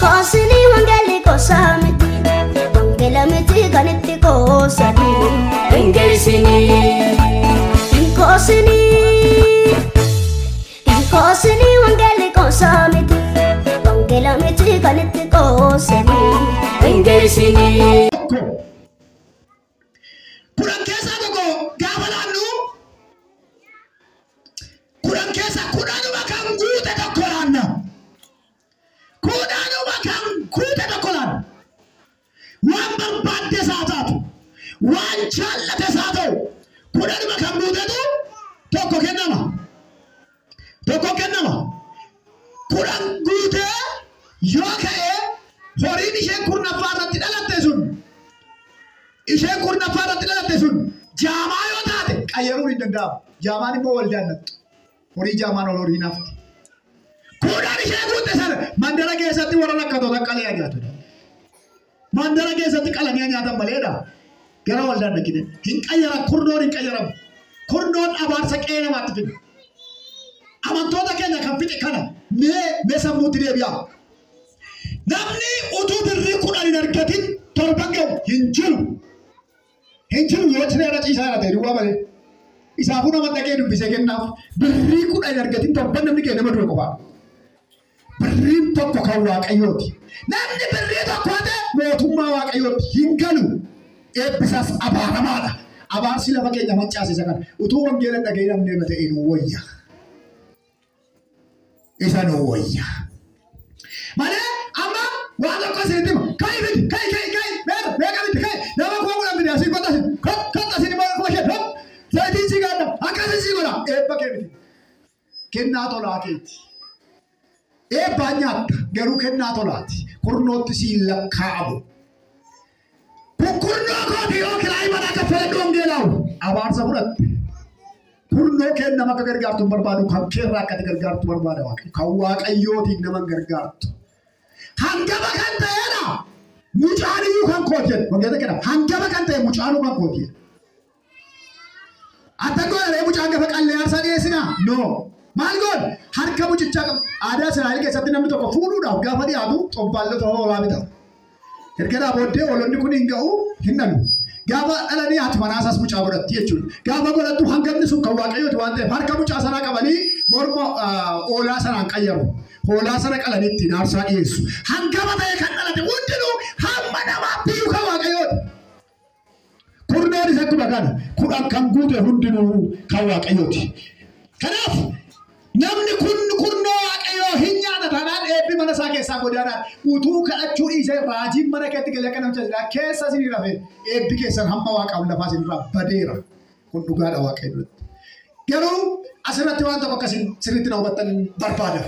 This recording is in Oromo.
Kosini wangeli kosamiti, wangela miti kaniti kosadi. Engeli sini, kosini, kosini wangeli kosamiti, wangela miti kaniti kosadi. Engeli sini. Kurang kesa koko gabalanu. Kurang kesa kudanu makan gute dokolana. Kudanu makan gute dokolan. Wan berbade saatatu. Wan challate saatu. Kudanu makan gute tu. Toko kenama. Toko kenama. Kurang gute yokae horini she kurna farati dalate sun. Ishe kurna farati dalate sun. Jama yo taate qayeru ni dandam. Jamani mo waldanat. Hori jaman hori nafti. Kudan ishe gute sana mandara keessatti warana katota qalee nyaatu. Mandara keessatti qalanii nyaatan maleedha. Gara waldan dhaqine. Hin qayyara kurnoon hin qayyaramu. Kurnoon abaarsa qe'ee namaatti fide. Amantoota keenya kan fixe kana mee sammuutti deebi'a. Namni utuu birrii kudhan hin argatin torban gahu hin jiru. Hin jiru yoo cineera ciisaa irra ta'e duwwaa malee. Isaafuu nama dhaqee dubbisee kennaaf birrii kudhan hin argatin torban namni kee nama dura qofaa. Birriin tokko kan Waaqayyooti. Namni birrii tokko hate mootummaa Waaqayyooti hin galu. Eebbisaas abaaramaadha. Abaarsi lafa keenya mancaasisa kana. Utuu wangeela dhaga'ee namni nama ta'e nu wayya. Isa nu wayya. Malee amma waan tokko asirratti hima. Kai fidi kai meeqa fidi kai nama kuma kudhan fidi asii kota asii kota asii nama kuma shan zayitiin sii gaadha akkasii sii godha eebba kee fidi. Kennaa tolaa keeti. Eebbaa nyaatta garuu kennaa tolaati. Kurnootti sii lakkaa'amu. Kurnoo kooti yoo kiraa mana akka fayyadu wangeelaawu abaarsa fudhatte. Kurnoo kenna nama akka gargaartu barbaadu kan keerraa akkati gargaartu barbaada Waaqayyo. Kan Waaqayyootiin nama gargaartu. Hangaba kan ta'eedha. Mucaan iyyuu kan kooti jedhu. Wangeela kenna. Hangaba kan ta'e mucaanuu kan kooti jedhu. Atta godhanii mucaan gafa qallee aarsaa dhiyeessinaa? No. Maal godhu? Harka mucichaa qabu. Aadaa Israa'el keessatti namni tokko fuudhuudhaaf gaafa dhiyaatu xobbaallota hoolaa bita. Erga booddee hoolonni kun hin ga'u hin dhalu. Gaafa dhalanii haati manaasaas mucaa godhatti jechuudha. Gaafa godhattu hangafni sun kan Waaqayyooti waan ta'eef harka mucaa sanaa qabanii morma hoolaa sanaan qayyaru. Hoolaa sana qalanii ittiin aarsaa dhiyeessu. Hangaba ta'e kan dhalate hundinuu hamma namaatti iyyuu kan Waaqayyooti. Kurnoon isa akkuma kana kudhan kan guute hundinuu kan Waaqayyooti. Kanaaf namni kun kurnoo Waaqayyoo hin nyaata taanaan eebbi mana isaa keessaa godaanaan utuu kadhachuu dhiisee raajiin mana keetti galee akka namicha jira keessa isin rafe eebbi keessan hamma Waaqaaf lafaa isin irraa badeera. Kun dhugaadha Waaqayyo duratti. Garuu asirratti waan tokko akkasiin sirriitti na hubattan barbaada.